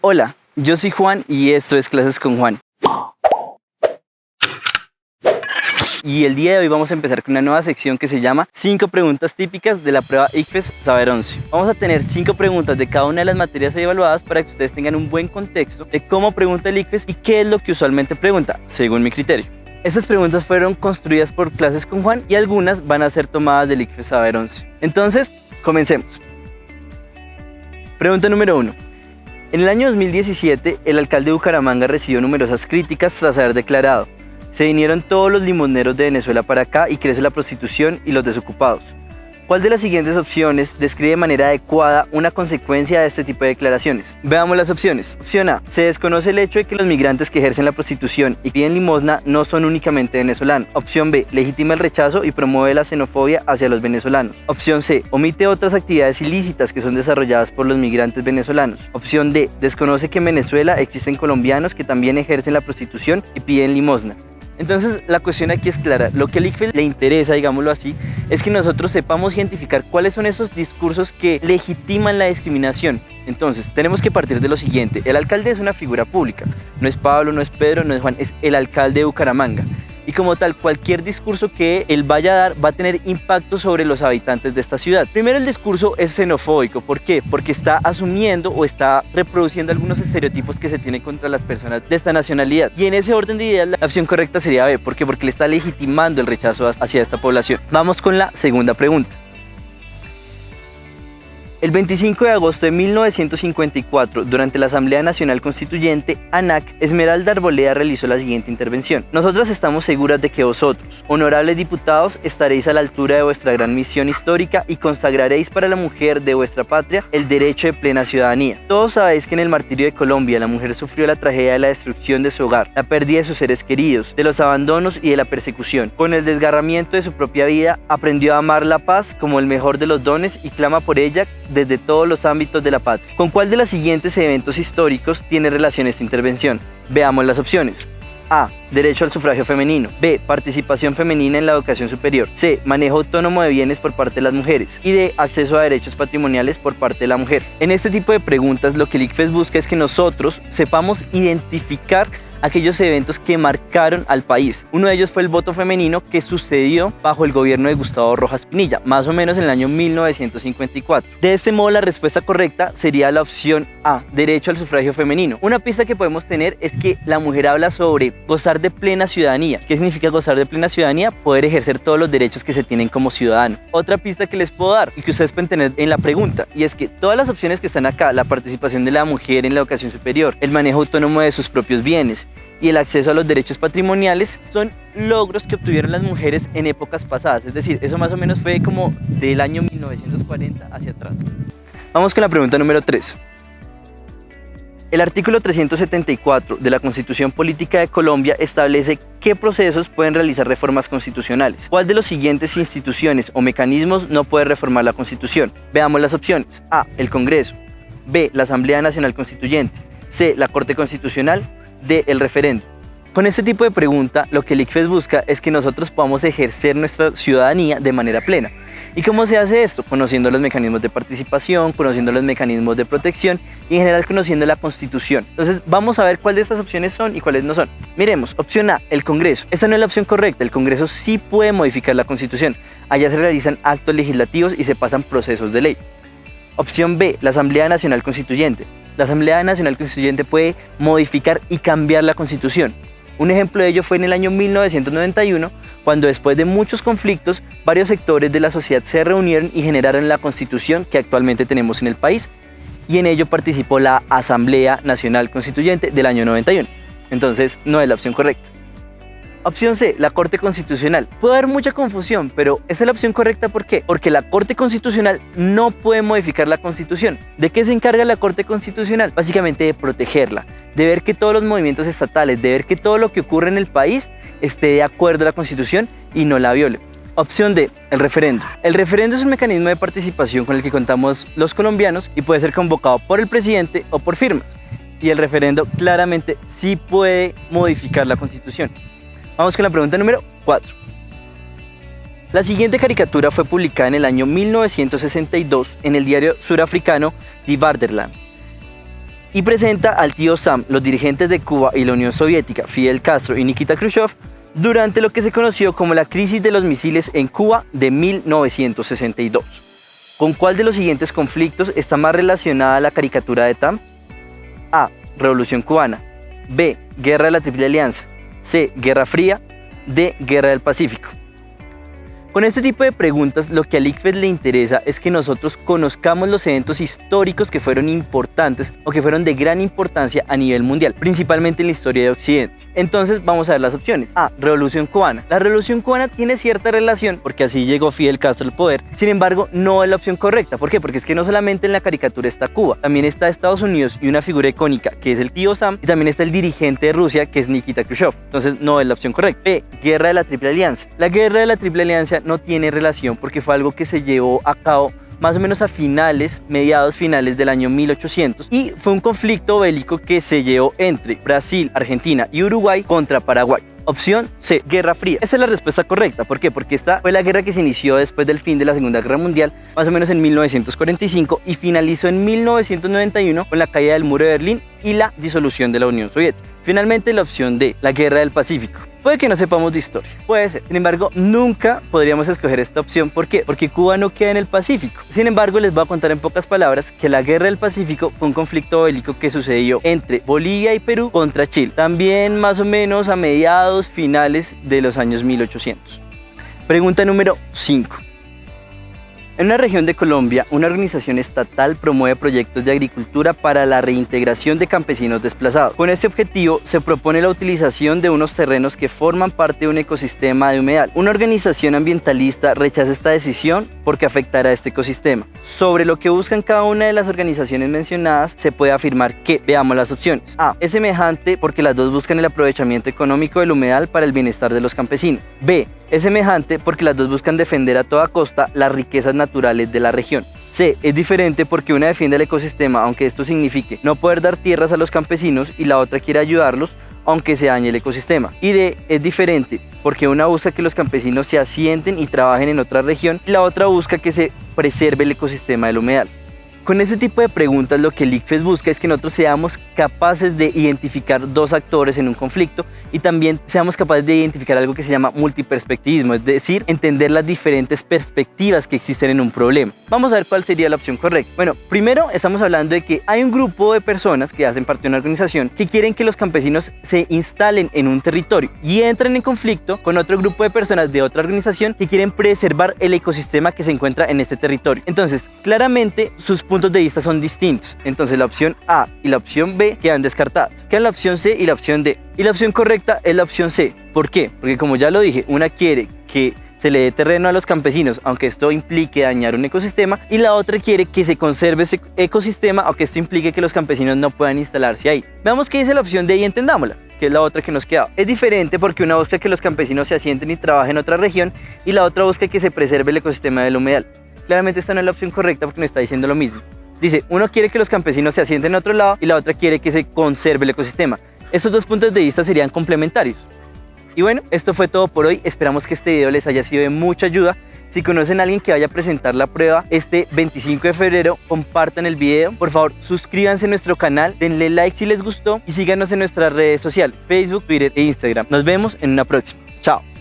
Hola, yo soy Juan y esto es Clases con Juan. Y el día de hoy vamos a empezar con una nueva sección que se llama 5 preguntas típicas de la prueba ICFES Saber 11. Vamos a tener 5 preguntas de cada una de las materias evaluadas para que ustedes tengan un buen contexto de cómo pregunta el ICFES y qué es lo que usualmente pregunta, según mi criterio. Estas preguntas fueron construidas por Clases con Juan y algunas van a ser tomadas del ICFES Saber 11. Entonces, comencemos. Pregunta número 1. En el año 2017, el alcalde de Bucaramanga recibió numerosas críticas tras haber declarado: se vinieron todos los limoneros de Venezuela para acá y crece la prostitución y los desocupados. ¿Cuál de las siguientes opciones describe de manera adecuada una consecuencia de este tipo de declaraciones? Veamos las opciones. Opción A. Se desconoce el hecho de que los migrantes que ejercen la prostitución y piden limosna no son únicamente venezolanos. Opción B. Legitima el rechazo y promueve la xenofobia hacia los venezolanos. Opción C. Omite otras actividades ilícitas que son desarrolladas por los migrantes venezolanos. Opción D. Desconoce que en Venezuela existen colombianos que también ejercen la prostitución y piden limosna. Entonces la cuestión aquí es clara. Lo que al ICFES le interesa, digámoslo así, es que nosotros sepamos identificar cuáles son esos discursos que legitiman la discriminación. Entonces tenemos que partir de lo siguiente: el alcalde es una figura pública, no es Pablo, no es Pedro, no es Juan, es el alcalde de Bucaramanga. Y como tal, cualquier discurso que él vaya a dar va a tener impacto sobre los habitantes de esta ciudad. Primero, el discurso es xenofóbico. ¿Por qué? Porque está asumiendo o está reproduciendo algunos estereotipos que se tienen contra las personas de esta nacionalidad. Y en ese orden de ideas, la opción correcta sería B. ¿Por qué? Porque le está legitimando el rechazo hacia esta población. Vamos con la segunda pregunta. El 25 de agosto de 1954, durante la Asamblea Nacional Constituyente, ANAC, Esmeralda Arboleda realizó la siguiente intervención: nosotras estamos seguras de que vosotros, honorables diputados, estaréis a la altura de vuestra gran misión histórica y consagraréis para la mujer de vuestra patria el derecho de plena ciudadanía. Todos sabéis que en el martirio de Colombia la mujer sufrió la tragedia de la destrucción de su hogar, la pérdida de sus seres queridos, de los abandonos y de la persecución. Con el desgarramiento de su propia vida, aprendió a amar la paz como el mejor de los dones y clama por ella desde todos los ámbitos de la patria. ¿Con cuál de los siguientes eventos históricos tiene relación esta intervención? Veamos las opciones. A. Derecho al sufragio femenino. B. Participación femenina en la educación superior. C. Manejo autónomo de bienes por parte de las mujeres. Y D. Acceso a derechos patrimoniales por parte de la mujer. En este tipo de preguntas, lo que el ICFES busca es que nosotros sepamos identificar aquellos eventos que marcaron al país. Uno de ellos fue el voto femenino, que sucedió bajo el gobierno de Gustavo Rojas Pinilla, más o menos en el año 1954. De este modo, la respuesta correcta sería la opción A, derecho al sufragio femenino. Una pista que podemos tener es que la mujer habla sobre gozar de plena ciudadanía. ¿Qué significa gozar de plena ciudadanía? Poder ejercer todos los derechos que se tienen como ciudadano. Otra pista que les puedo dar y que ustedes pueden tener en la pregunta, y es que todas las opciones que están acá, la participación de la mujer en la educación superior, el manejo autónomo de sus propios bienes y el acceso a los derechos patrimoniales, son logros que obtuvieron las mujeres en épocas pasadas. Es decir, eso más o menos fue como del año 1940 hacia atrás. Vamos con la pregunta número 3. El artículo 374 de la Constitución Política de Colombia establece qué procesos pueden realizar reformas constitucionales. ¿Cuál de los siguientes instituciones o mecanismos no puede reformar la Constitución? Veamos las opciones. A. El Congreso. B. La Asamblea Nacional Constituyente. C. La Corte Constitucional. D. El referéndum. Con este tipo de pregunta, lo que el ICFES busca es que nosotros podamos ejercer nuestra ciudadanía de manera plena. ¿Y cómo se hace esto? Conociendo los mecanismos de participación, conociendo los mecanismos de protección y en general conociendo la Constitución. Entonces vamos a ver cuáles de estas opciones son y cuáles no son. Miremos, opción A, el Congreso. Esta no es la opción correcta. El Congreso sí puede modificar la Constitución. Allá se realizan actos legislativos y se pasan procesos de ley. Opción B, la Asamblea Nacional Constituyente. La Asamblea Nacional Constituyente puede modificar y cambiar la Constitución. Un ejemplo de ello fue en el año 1991, cuando después de muchos conflictos, varios sectores de la sociedad se reunieron y generaron la Constitución que actualmente tenemos en el país, y en ello participó la Asamblea Nacional Constituyente del año 91. Entonces, no es la opción correcta. Opción C, la Corte Constitucional. Puede haber mucha confusión, pero esa es la opción correcta. ¿Por qué? Porque la Corte Constitucional no puede modificar la Constitución. ¿De qué se encarga la Corte Constitucional? Básicamente de protegerla, de ver que todos los movimientos estatales, de ver que todo lo que ocurre en el país esté de acuerdo a la Constitución y no la viole. Opción D, el referendo. El referendo es un mecanismo de participación con el que contamos los colombianos y puede ser convocado por el presidente o por firmas. Y el referendo claramente sí puede modificar la Constitución. Vamos con la pregunta número 4. La siguiente caricatura fue publicada en el año 1962 en el diario surafricano Die Vaderland. y presenta al tío Sam, los dirigentes de Cuba y la Unión Soviética, Fidel Castro y Nikita Khrushchev, durante lo que se conoció como la crisis de los misiles en Cuba de 1962. ¿Con cuál de los siguientes conflictos está más relacionada la caricatura de Tam? A. Revolución cubana. B. Guerra de la Triple Alianza. C. Guerra Fría. D. Guerra del Pacífico. Con este tipo de preguntas, lo que al ICFES le interesa es que nosotros conozcamos los eventos históricos que fueron importantes o que fueron de gran importancia a nivel mundial, principalmente en la historia de Occidente. Entonces vamos a ver las opciones. A. Revolución cubana. La Revolución cubana tiene cierta relación porque así llegó Fidel Castro al poder. Sin embargo, no es la opción correcta. ¿Por qué? Porque es que no solamente en la caricatura está Cuba, también está Estados Unidos y una figura icónica que es el tío Sam, y también está el dirigente de Rusia que es Nikita Khrushchev. Entonces no es la opción correcta. B. Guerra de la Triple Alianza. La Guerra de la Triple Alianza no tiene relación porque fue algo que se llevó a cabo más o menos a mediados finales del año 1800, y fue un conflicto bélico que se llevó entre Brasil, Argentina y Uruguay contra Paraguay. Opción C, Guerra Fría. Esa es la respuesta correcta. ¿Por qué? Porque esta fue la guerra que se inició después del fin de la Segunda Guerra Mundial, más o menos en 1945, y finalizó en 1991 con la caída del muro de Berlín y la disolución de la Unión Soviética. Finalmente, la opción D, la Guerra del Pacífico. Puede que no sepamos de historia, puede ser. Sin embargo, nunca podríamos escoger esta opción. ¿Por qué? Porque Cuba no queda en el Pacífico. Sin embargo, les voy a contar en pocas palabras que la Guerra del Pacífico fue un conflicto bélico que sucedió entre Bolivia y Perú contra Chile, también más o menos a finales de los años 1800. Pregunta número 5. En una región de Colombia, una organización estatal promueve proyectos de agricultura para la reintegración de campesinos desplazados. Con este objetivo, se propone la utilización de unos terrenos que forman parte de un ecosistema de humedal. Una organización ambientalista rechaza esta decisión porque afectará a este ecosistema. Sobre lo que buscan cada una de las organizaciones mencionadas, se puede afirmar que, veamos las opciones. A. Es semejante porque las dos buscan el aprovechamiento económico del humedal para el bienestar de los campesinos. B. Es semejante porque las dos buscan defender a toda costa las riquezas naturales de la región. C. Es diferente porque una defiende el ecosistema, aunque esto signifique no poder dar tierras a los campesinos, y la otra quiere ayudarlos, aunque se dañe el ecosistema. Y D. Es diferente porque una busca que los campesinos se asienten y trabajen en otra región, y la otra busca que se preserve el ecosistema del humedal. Con este tipo de preguntas, lo que el ICFES busca es que nosotros seamos capaces de identificar dos actores en un conflicto, y también seamos capaces de identificar algo que se llama multiperspectivismo, es decir, entender las diferentes perspectivas que existen en un problema. Vamos a ver cuál sería la opción correcta. Bueno, primero estamos hablando de que hay un grupo de personas que hacen parte de una organización que quieren que los campesinos se instalen en un territorio y entran en conflicto con otro grupo de personas de otra organización que quieren preservar el ecosistema que se encuentra en este territorio. Entonces, claramente sus puntos de vista son distintos. Entonces la opción A y la opción B quedan descartadas. Quedan la opción C y la opción D. Y la opción correcta es la opción C. ¿Por qué? Porque, como ya lo dije, una quiere que se le dé terreno a los campesinos, aunque esto implique dañar un ecosistema, y la otra quiere que se conserve ese ecosistema, aunque esto implique que los campesinos no puedan instalarse ahí. Veamos qué dice la opción D y entendámosla, que es la otra que nos queda. Es diferente porque una busca que los campesinos se asienten y trabajen en otra región, y la otra busca que se preserve el ecosistema del humedal. Claramente esta no es la opción correcta porque nos está diciendo lo mismo. Dice, uno quiere que los campesinos se asienten en otro lado y la otra quiere que se conserve el ecosistema. Estos dos puntos de vista serían complementarios. Y bueno, esto fue todo por hoy. Esperamos que este video les haya sido de mucha ayuda. Si conocen a alguien que vaya a presentar la prueba este 25 de febrero, compartan el video. Por favor, suscríbanse a nuestro canal, denle like si les gustó y síganos en nuestras redes sociales, Facebook, Twitter e Instagram. Nos vemos en una próxima. Chao.